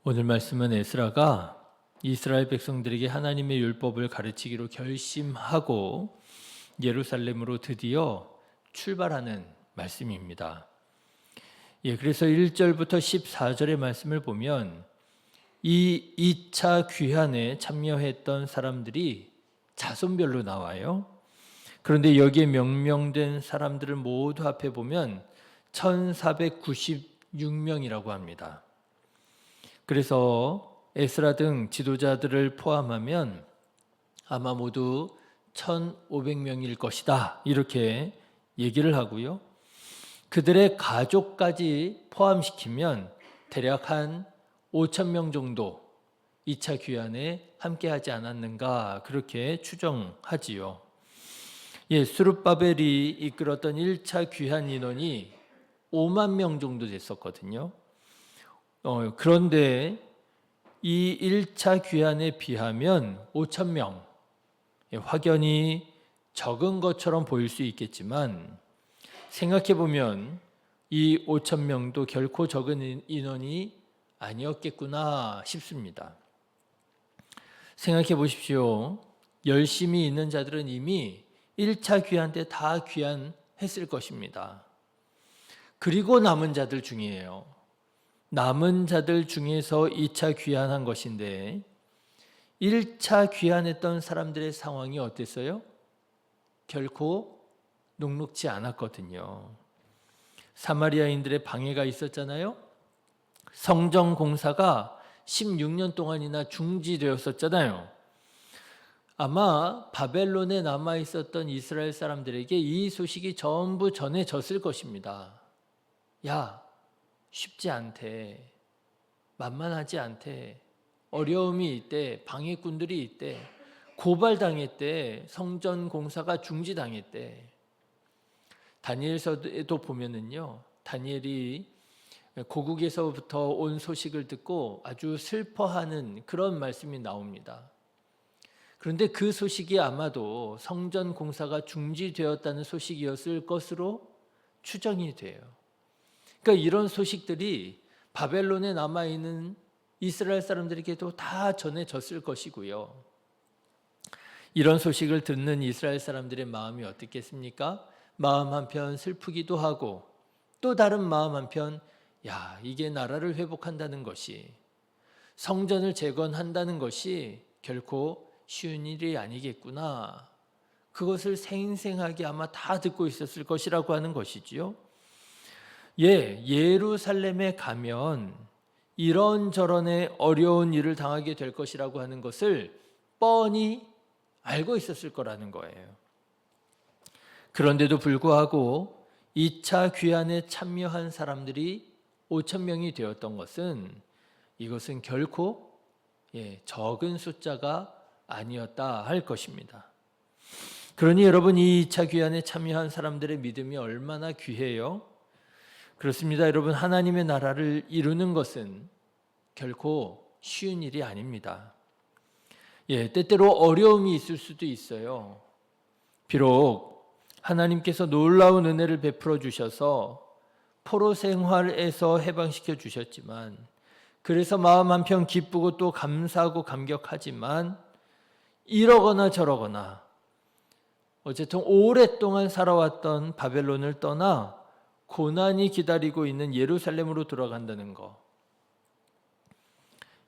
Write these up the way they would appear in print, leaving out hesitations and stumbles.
오늘 말씀은 에스라가 이스라엘 백성들에게 하나님의 율법을 가르치기로 결심하고 예루살렘으로 드디어 출발하는 말씀입니다. 그래서 1절부터 14절의 말씀을 보면 이 2차 귀환에 참여했던 사람들이 자손별로 나와요. 그런데 여기에 명명된 사람들을 모두 합해 보면 1496명이라고 합니다. 그래서 에스라 등 지도자들을 포함하면 아마 모두 1500명일 것이다, 이렇게 얘기를 하고요. 그들의 가족까지 포함시키면 대략 한 5000명 정도 2차 귀환에 함께하지 않았는가, 그렇게 추정하지요. 스룹바벨이 이끌었던 1차 귀환 인원이 5만 명 정도 됐었거든요. 그런데 이 1차 귀환에 비하면 5,000명, 확연히 적은 것처럼 보일 수 있겠지만 생각해 보면 이 5,000명도 결코 적은 인원이 아니었겠구나 싶습니다. 생각해 보십시오. 열심히 있는 자들은 이미 1차 귀환 때 다 귀환했을 것입니다. 그리고 남은 자들 중이에요. 남은 자들 중에서 2차 귀환한 것인데 1차 귀환했던 사람들의 상황이 어땠어요? 결코 녹록지 않았거든요. 사마리아인들의 방해가 있었잖아요. 성전 공사가 16년 동안이나 중지되었었잖아요. 아마 바벨론에 남아 있었던 이스라엘 사람들에게 이 소식이 전부 전해졌을 것입니다. 야, 쉽지 않대, 만만하지 않대, 어려움이 있대, 방해꾼들이 있대, 고발당했대, 성전 공사가 중지당했대. 다니엘서도 보면은요, 다니엘이 고국에서부터 온 소식을 듣고 아주 슬퍼하는 그런 말씀이 나옵니다. 그런데 그 소식이 아마도 성전 공사가 중지되었다는 소식이었을 것으로 추정이 돼요. 그러니까 이런 소식들이 바벨론에 남아있는 이스라엘 사람들에게도 다 전해졌을 것이고요. 이런 소식을 듣는 이스라엘 사람들의 마음이 어떻겠습니까? 마음 한편 슬프기도 하고 또 다른 마음 한편, 야, 이게 나라를 회복한다는 것이, 성전을 재건한다는 것이 결코 쉬운 일이 아니겠구나. 그것을 생생하게 아마 다 듣고 있었을 것이라고 하는 것이지요. 예루살렘에 가면 이런저런의 어려운 일을 당하게 될 것이라고 하는 것을 뻔히 알고 있었을 거라는 거예요. 그런데도 불구하고 2차 귀환에 참여한 사람들이 5,000명이 되었던 것은, 이것은 결코 적은 숫자가 아니었다 할 것입니다. 그러니 여러분, 이 2차 귀환에 참여한 사람들의 믿음이 얼마나 귀해요? 그렇습니다. 여러분, 하나님의 나라를 이루는 것은 결코 쉬운 일이 아닙니다. 때때로 어려움이 있을 수도 있어요. 비록 하나님께서 놀라운 은혜를 베풀어 주셔서 포로 생활에서 해방시켜 주셨지만, 그래서 마음 한편 기쁘고 또 감사하고 감격하지만, 이러거나 저러거나 어쨌든 오랫동안 살아왔던 바벨론을 떠나 고난이 기다리고 있는 예루살렘으로 돌아간다는 것,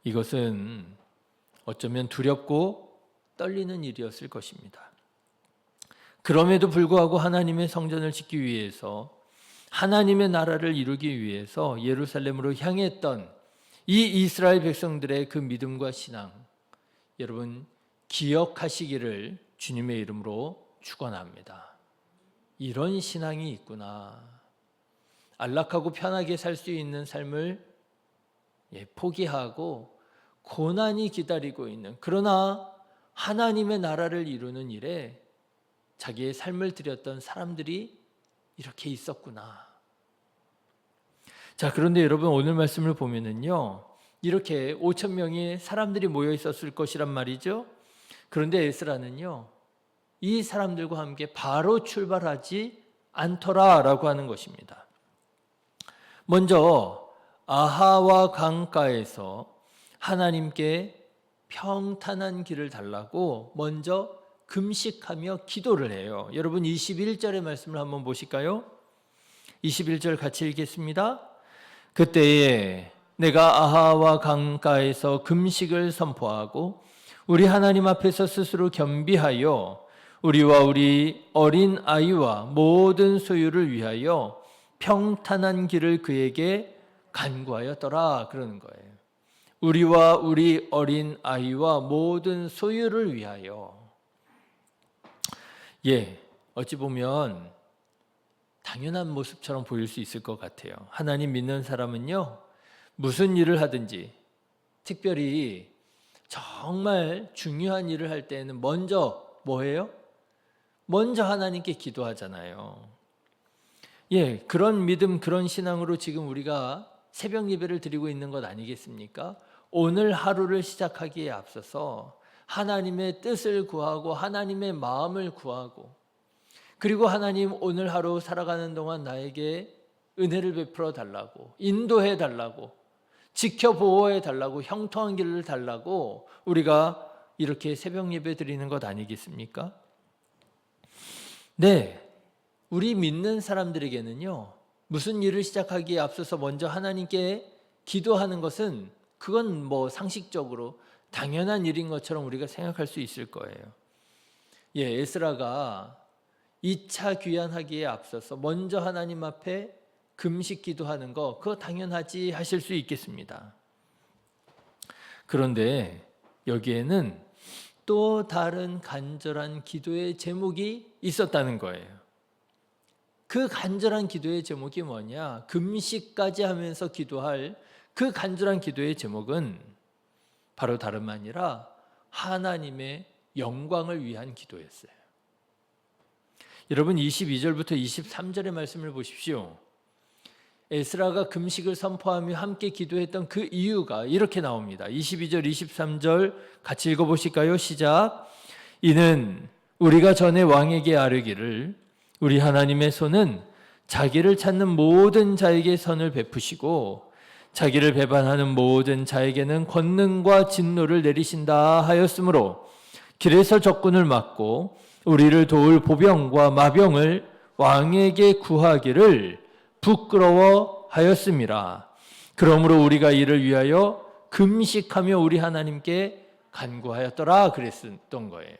이것은 어쩌면 두렵고 떨리는 일이었을 것입니다. 그럼에도 불구하고 하나님의 성전을 짓기 위해서, 하나님의 나라를 이루기 위해서 예루살렘으로 향했던 이 이스라엘 백성들의 그 믿음과 신앙, 여러분 기억하시기를 주님의 이름으로 축원합니다. 이런 신앙이 있구나. 안락하고 편하게 살 수 있는 삶을 포기하고 고난이 기다리고 있는, 그러나 하나님의 나라를 이루는 일에 자기의 삶을 드렸던 사람들이 이렇게 있었구나. 자, 그런데 여러분, 오늘 말씀을 보면은요, 이렇게 5,000명의 사람들이 모여 있었을 것이란 말이죠. 그런데 에스라는요, 이 사람들과 함께 바로 출발하지 않더라라고 하는 것입니다. 먼저 아하와 강가에서 하나님께 평탄한 길을 달라고 먼저 금식하며 기도를 해요. 여러분 21절의 말씀을 한번 보실까요? 21절 같이 읽겠습니다. 그때에 내가 아하와 강가에서 금식을 선포하고 우리 하나님 앞에서 스스로 겸비하여 우리와 우리 어린 아이와 모든 소유를 위하여 평탄한 길을 그에게 간구하였더라 그러는 거예요. 우리와 우리 어린 아이와 모든 소유를 위하여. 어찌 보면 당연한 모습처럼 보일 수 있을 것 같아요. 하나님 믿는 사람은요, 무슨 일을 하든지, 특별히 정말 중요한 일을 할 때는 먼저 뭐예요? 먼저 하나님께 기도하잖아요. 그런 믿음, 그런 신앙으로 지금 우리가 새벽 예배를 드리고 있는 것 아니겠습니까? 오늘 하루를 시작하기에 앞서서 하나님의 뜻을 구하고 하나님의 마음을 구하고, 그리고 하나님 오늘 하루 살아가는 동안 나에게 은혜를 베풀어 달라고, 인도해 달라고, 지켜보호해 달라고, 형통한 길을 달라고 우리가 이렇게 새벽 예배 드리는 것 아니겠습니까? 우리 믿는 사람들에게는요, 무슨 일을 시작하기에 앞서서 먼저 하나님께 기도하는 것은 그건 상식적으로 당연한 일인 것처럼 우리가 생각할 수 있을 거예요. 에스라가 2차 귀환하기에 앞서서 먼저 하나님 앞에 금식 기도하는 거, 그거 당연하지 하실 수 있겠습니다. 그런데 여기에는 또 다른 간절한 기도의 제목이 있었다는 거예요. 그 간절한 기도의 제목이 뭐냐? 금식까지 하면서 기도할 그 간절한 기도의 제목은 바로 다름 아니라 하나님의 영광을 위한 기도였어요. 여러분 22절부터 23절의 말씀을 보십시오. 에스라가 금식을 선포하며 함께 기도했던 그 이유가 이렇게 나옵니다. 22절, 23절 같이 읽어보실까요? 시작. 이는 우리가 전에 왕에게 아뢰기를 우리 하나님의 손은 자기를 찾는 모든 자에게 선을 베푸시고 자기를 배반하는 모든 자에게는 권능과 진노를 내리신다 하였으므로 길에서 적군을 막고 우리를 도울 보병과 마병을 왕에게 구하기를 부끄러워하였음이라. 그러므로 우리가 이를 위하여 금식하며 우리 하나님께 간구하였더라 그랬던 거예요.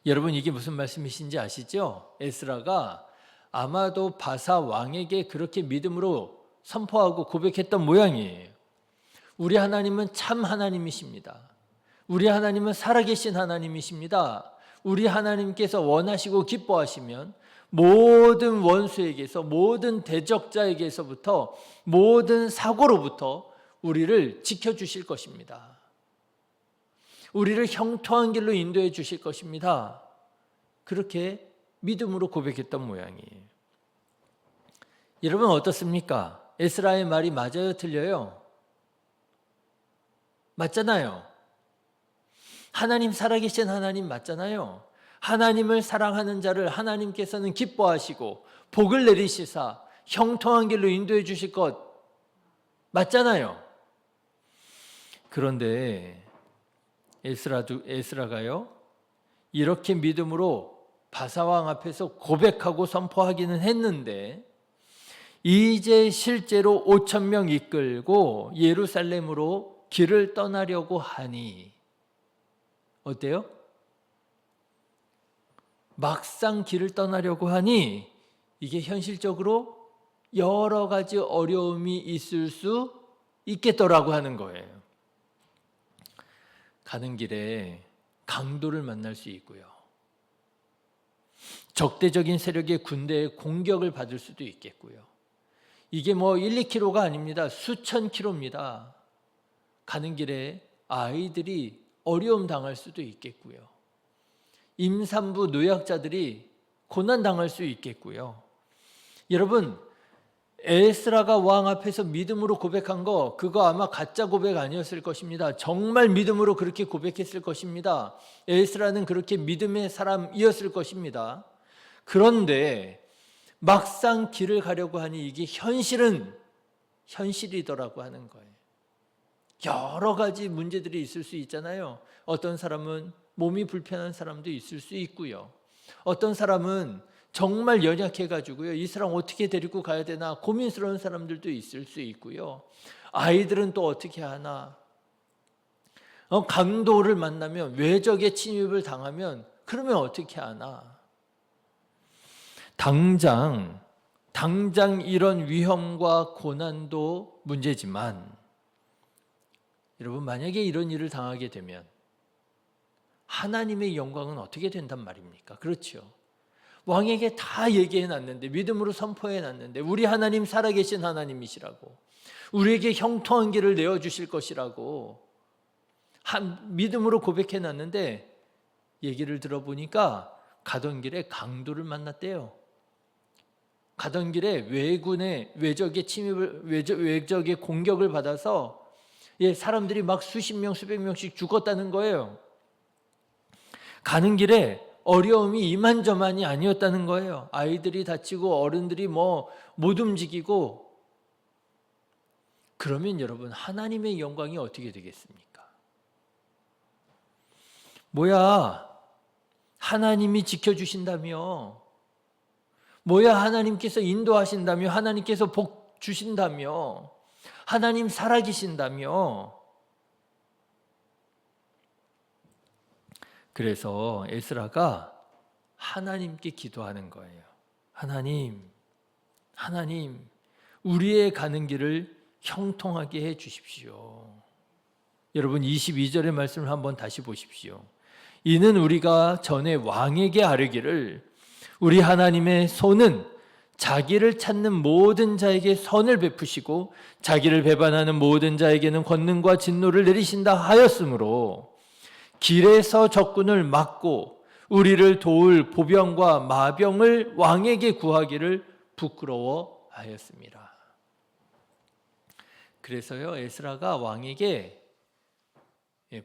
여러분 이게 무슨 말씀이신지 아시죠? 에스라가 아마도 바사 왕에게 그렇게 믿음으로 선포하고 고백했던 모양이에요. 우리 하나님은 참 하나님이십니다. 우리 하나님은 살아계신 하나님이십니다. 우리 하나님께서 원하시고 기뻐하시면 모든 원수에게서, 모든 대적자에게서부터, 모든 사고로부터 우리를 지켜주실 것입니다. 우리를 형통한 길로 인도해 주실 것입니다. 그렇게 믿음으로 고백했던 모양이에요. 여러분 어떻습니까? 에스라의 말이 맞아요, 틀려요? 맞잖아요. 하나님 살아계신 하나님 맞잖아요. 하나님을 사랑하는 자를 하나님께서는 기뻐하시고 복을 내리시사 형통한 길로 인도해 주실 것 맞잖아요. 그런데 에스라가요, 이렇게 믿음으로 바사왕 앞에서 고백하고 선포하기는 했는데 이제 실제로 5,000명 이끌고 예루살렘으로 길을 떠나려고 하니 어때요? 막상 길을 떠나려고 하니 이게 현실적으로 여러 가지 어려움이 있을 수 있겠더라고 하는 거예요. 가는 길에 강도를 만날 수 있고요. 적대적인 세력의 군대의 공격을 받을 수도 있겠고요. 이게 1, 2km가 아닙니다. 수천 킬로입니다. 가는 길에 아이들이 어려움 당할 수도 있겠고요. 임산부 노약자들이 고난 당할 수 있겠고요. 여러분 에스라가 왕 앞에서 믿음으로 고백한 거 그거 아마 가짜 고백 아니었을 것입니다. 정말 믿음으로 그렇게 고백했을 것입니다. 에스라는 그렇게 믿음의 사람이었을 것입니다. 그런데 막상 길을 가려고 하니 이게 현실이더라고 하는 거예요. 여러 가지 문제들이 있을 수 있잖아요. 어떤 사람은 몸이 불편한 사람도 있을 수 있고요. 어떤 사람은 정말 연약해가지고요. 이 사람 어떻게 데리고 가야 되나 고민스러운 사람들도 있을 수 있고요. 아이들은 또 어떻게 하나. 강도를 만나면 외적의 침입을 당하면 그러면 어떻게 하나. 당장 이런 위험과 고난도 문제지만 여러분 만약에 이런 일을 당하게 되면 하나님의 영광은 어떻게 된단 말입니까? 그렇죠. 왕에게 다 얘기해 놨는데 믿음으로 선포해 놨는데 우리 하나님 살아계신 하나님이시라고 우리에게 형통한 길을 내어주실 것이라고 믿음으로 고백해 놨는데 얘기를 들어보니까 가던 길에 강도를 만났대요. 가던 길에 외적의 침입을 외적의 공격을 받아서 사람들이 막 수십 명 수백 명씩 죽었다는 거예요. 가는 길에 어려움이 이만저만이 아니었다는 거예요. 아이들이 다치고 어른들이 못 움직이고. 그러면 여러분 하나님의 영광이 어떻게 되겠습니까? 뭐야, 하나님이 지켜주신다며, 뭐야, 하나님께서 인도하신다며, 하나님께서 복 주신다며, 하나님 살아계신다며. 그래서 에스라가 하나님께 기도하는 거예요. 하나님, 우리의 가는 길을 형통하게 해 주십시오. 여러분 22절의 말씀을 한번 다시 보십시오. 이는 우리가 전에 왕에게 아뢰기를 우리 하나님의 손은 자기를 찾는 모든 자에게 선을 베푸시고 자기를 배반하는 모든 자에게는 권능과 진노를 내리신다 하였으므로 길에서 적군을 막고 우리를 도울 보병과 마병을 왕에게 구하기를 부끄러워하였습니다. 그래서요 에스라가 왕에게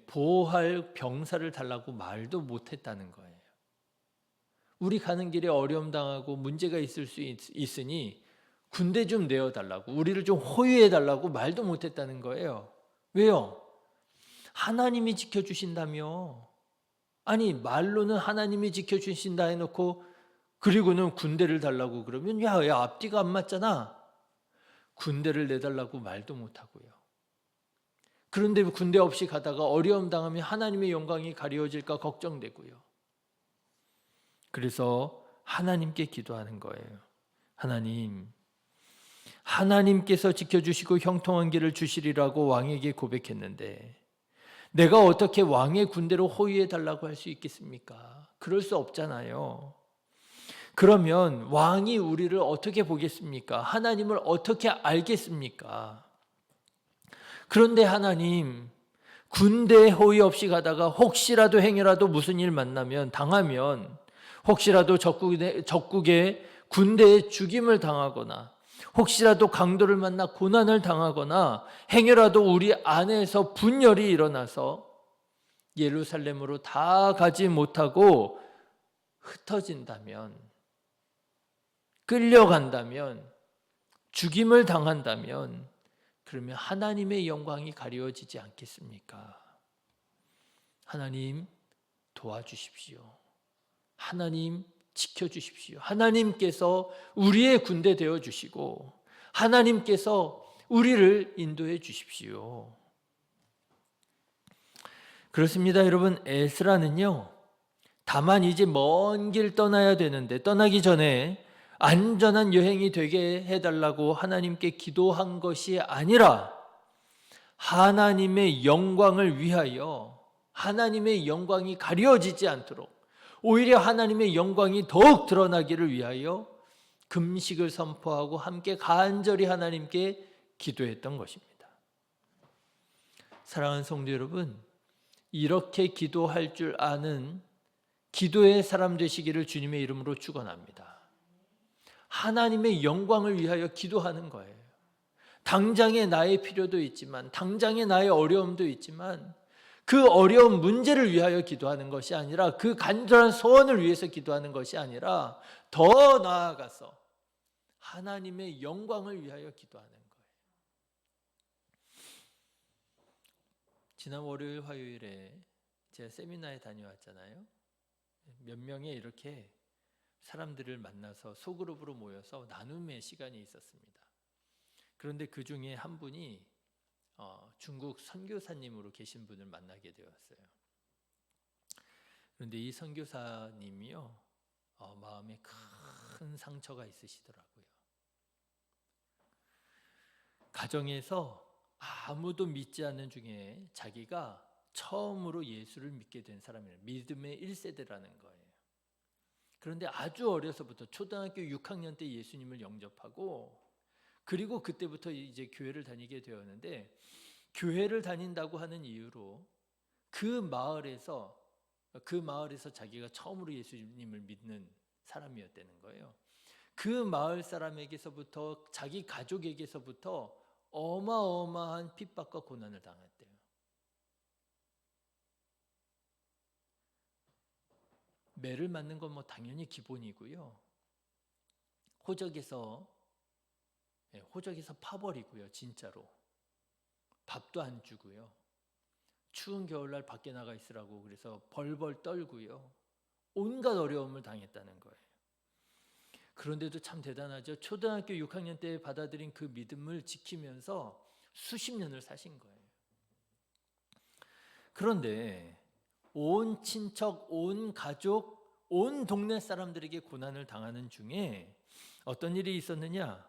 보호할 병사를 달라고 말도 못했다는 거예요. 우리 가는 길에 어려움 당하고 문제가 있을 수 있으니 군대 좀 내어달라고, 우리를 좀 호위해달라고 말도 못했다는 거예요. 왜요? 하나님이 지켜주신다며. 아니 말로는 하나님이 지켜주신다 해놓고 그리고는 군대를 달라고 그러면 야 앞뒤가 안 맞잖아. 군대를 내달라고 말도 못하고요. 그런데 군대 없이 가다가 어려움 당하면 하나님의 영광이 가려워질까 걱정되고요. 그래서 하나님께 기도하는 거예요. 하나님께서 지켜주시고 형통한 길을 주시리라고 왕에게 고백했는데 내가 어떻게 왕의 군대로 호위해달라고 할 수 있겠습니까? 그럴 수 없잖아요. 그러면 왕이 우리를 어떻게 보겠습니까? 하나님을 어떻게 알겠습니까? 그런데 하나님, 군대에 호위 없이 가다가 혹시라도 행여라도 무슨 일 당하면 혹시라도 적국의 군대에 죽임을 당하거나 혹시라도 강도를 만나 고난을 당하거나 행여라도 우리 안에서 분열이 일어나서 예루살렘으로 다 가지 못하고 흩어진다면, 끌려간다면, 죽임을 당한다면 그러면 하나님의 영광이 가려워지지 않겠습니까? 하나님 도와주십시오. 하나님 지켜주십시오. 하나님께서 우리의 군대 되어주시고 하나님께서 우리를 인도해 주십시오. 그렇습니다. 여러분, 에스라는요 다만 이제 먼 길 떠나야 되는데 떠나기 전에 안전한 여행이 되게 해달라고 하나님께 기도한 것이 아니라 하나님의 영광을 위하여 하나님의 영광이 가려지지 않도록 오히려 하나님의 영광이 더욱 드러나기를 위하여 금식을 선포하고 함께 간절히 하나님께 기도했던 것입니다. 사랑하는 성도 여러분, 이렇게 기도할 줄 아는 기도의 사람 되시기를 주님의 이름으로 축원합니다. 하나님의 영광을 위하여 기도하는 거예요. 당장의 나의 필요도 있지만 당장의 나의 어려움도 있지만 그 어려운 문제를 위하여 기도하는 것이 아니라 그 간절한 소원을 위해서 기도하는 것이 아니라 더 나아가서 하나님의 영광을 위하여 기도하는 거예요. 지난 월요일 화요일에 제가 세미나에 다녀왔잖아요. 몇 명의 이렇게 사람들을 만나서 소그룹으로 모여서 나눔의 시간이 있었습니다. 그런데 그 중에 한 분이 중국 선교사님으로 계신 분을 만나게 되었어요. 그런데 이 선교사님이요, 마음에 큰 상처가 있으시더라고요. 가정에서 아무도 믿지 않는 중에 자기가 처음으로 예수를 믿게 된 사람이에요. 믿음의 1세대라는 거예요. 그런데 아주 어려서부터 초등학교 6학년 때 예수님을 영접하고, 그리고 그때부터 이제 교회를 다니게 되었는데, 교회를 다닌다고 하는 이유로 그 마을에서 자기가 처음으로 예수님을 믿는 사람이었다는 거예요. 그 마을 사람에게서부터, 자기 가족에게서부터 어마어마한 핍박과 고난을 당했대요. 매를 맞는 건 뭐 당연히 기본이고요. 호적에서 파버리고요. 진짜로 밥도 안 주고요. 추운 겨울날 밖에 나가 있으라고 그래서 벌벌 떨고요. 온갖 어려움을 당했다는 거예요. 그런데도 참 대단하죠. 초등학교 6학년 때 받아들인 그 믿음을 지키면서 수십 년을 사신 거예요. 그런데 온 친척, 온 가족, 온 동네 사람들에게 고난을 당하는 중에 어떤 일이 있었느냐?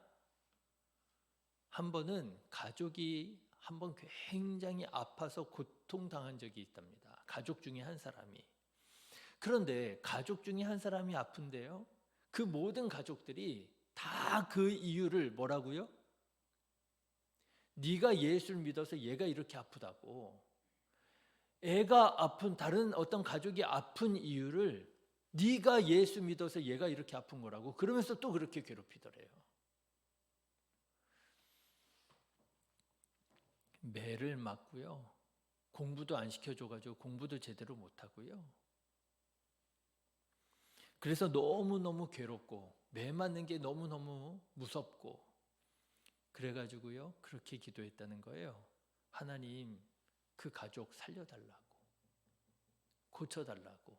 한 번은 가족이 한 번 굉장히 아파서 고통당한 적이 있답니다. 가족 중에 한 사람이. 그런데 가족 중에 한 사람이 아픈데요, 그 모든 가족들이 다 그 이유를 뭐라고요? 네가 예수를 믿어서 얘가 이렇게 아프다고. 애가 아픈, 다른 어떤 가족이 아픈 이유를 네가 예수 믿어서 얘가 이렇게 아픈 거라고. 그러면서 또 그렇게 괴롭히더래요. 매를 맞고요, 공부도 안 시켜줘가지고 공부도 제대로 못하고요. 그래서 너무너무 괴롭고 매 맞는 게 너무너무 무섭고, 그래가지고요 그렇게 기도했다는 거예요. 하나님, 그 가족 살려달라고, 고쳐달라고.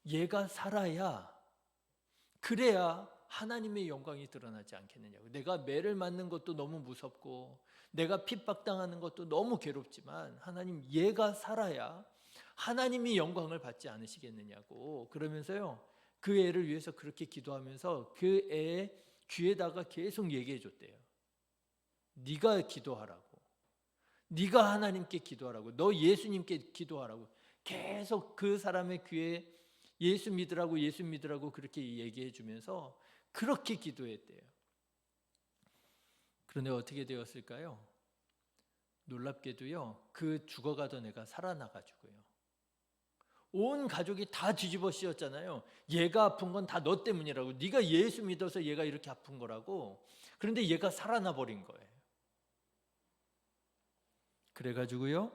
얘가 살아야, 그래야 하나님의 영광이 드러나지 않겠느냐고. 내가 매를 맞는 것도 너무 무섭고 내가 핍박당하는 것도 너무 괴롭지만 하나님, 얘가 살아야 하나님이 영광을 받지 않으시겠느냐고. 그러면서요 그 애를 위해서 그렇게 기도하면서 그 애의 귀에다가 계속 얘기해 줬대요. 네가 기도하라고, 네가 하나님께 기도하라고, 너 예수님께 기도하라고. 계속 그 사람의 귀에 예수 믿으라고 그렇게 얘기해 주면서 그렇게 기도했대요. 그런데 어떻게 되었을까요? 놀랍게도요, 그 죽어가던 애가 살아나가지고요, 온 가족이 다 뒤집어 씌웠잖아요. 얘가 아픈 건 다 너 때문이라고, 네가 예수 믿어서 얘가 이렇게 아픈 거라고. 그런데 얘가 살아나 버린 거예요. 그래가지고요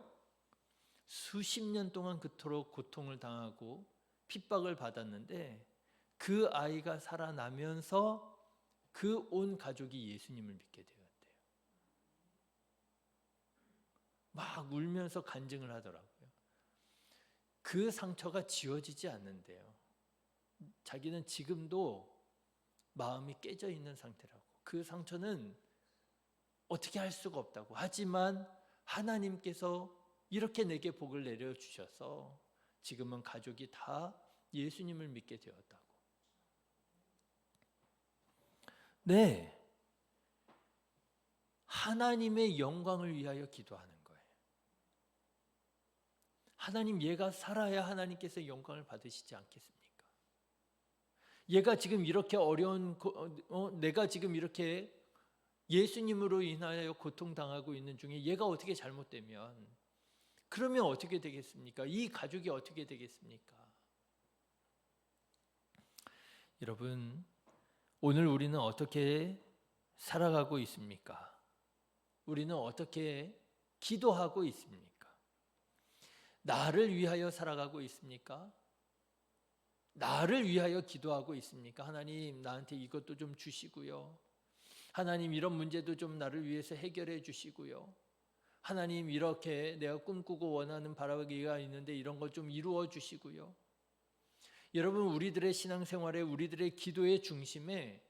수십 년 동안 그토록 고통을 당하고 핍박을 받았는데, 그 아이가 살아나면서 그 온 가족이 예수님을 믿게 되었대요. 막 울면서 간증을 하더라고요. 그 상처가 지워지지 않는데요, 자기는 지금도 마음이 깨져 있는 상태라고. 그 상처는 어떻게 할 수가 없다고. 하지만 하나님께서 이렇게 내게 복을 내려주셔서 지금은 가족이 다 예수님을 믿게 되었다고. 네, 하나님의 영광을 위하여 기도하는 거예요. 하나님, 얘가 살아야 하나님께서 영광을 받으시지 않겠습니까? 얘가 지금 이렇게 어려운, 내가 지금 이렇게 예수님으로 인하여 고통당하고 있는 중에 얘가 어떻게 잘못되면, 그러면 어떻게 되겠습니까? 이 가족이 어떻게 되겠습니까? 여러분, 오늘 우리는 어떻게 살아가고 있습니까? 우리는 어떻게 기도하고 있습니까? 나를 위하여 살아가고 있습니까? 나를 위하여 기도하고 있습니까? 하나님, 나한테 이것도 좀 주시고요. 하나님, 이런 문제도 좀 나를 위해서 해결해 주시고요. 하나님, 이렇게 내가 꿈꾸고 원하는 바라기가 있는데 이런 걸 좀 이루어 주시고요. 여러분, 우리들의 신앙생활에, 우리들의 기도의 중심에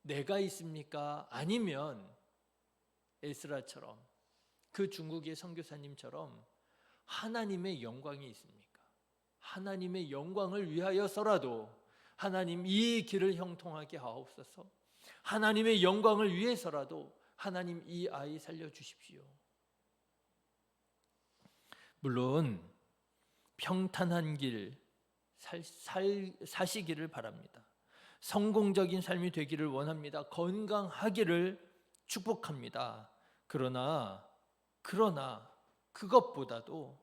내가 있습니까? 아니면 에스라처럼, 그 중국의 선교사님처럼 하나님의 영광이 있습니까? 하나님의 영광을 위하여서라도 하나님, 이 길을 형통하게 하옵소서. 하나님의 영광을 위해서라도 하나님, 이 아이 살려주십시오. 물론 평탄한 길 사시기를 바랍니다. 성공적인 삶이 되기를 원합니다. 건강하기를 축복합니다. 그러나 그것보다도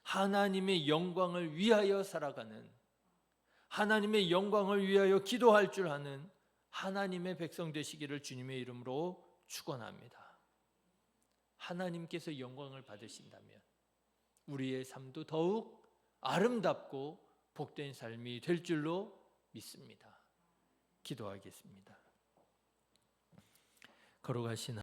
하나님의 영광을 위하여 살아가는, 하나님의 영광을 위하여 기도할 줄 아는 하나님의 백성 되시기를 주님의 이름으로 축원합니다. 하나님께서 영광을 받으신다면 우리의 삶도 더욱 아름답고 복된 삶이 될 줄로 믿습니다. 기도하겠습니다. 걸어가신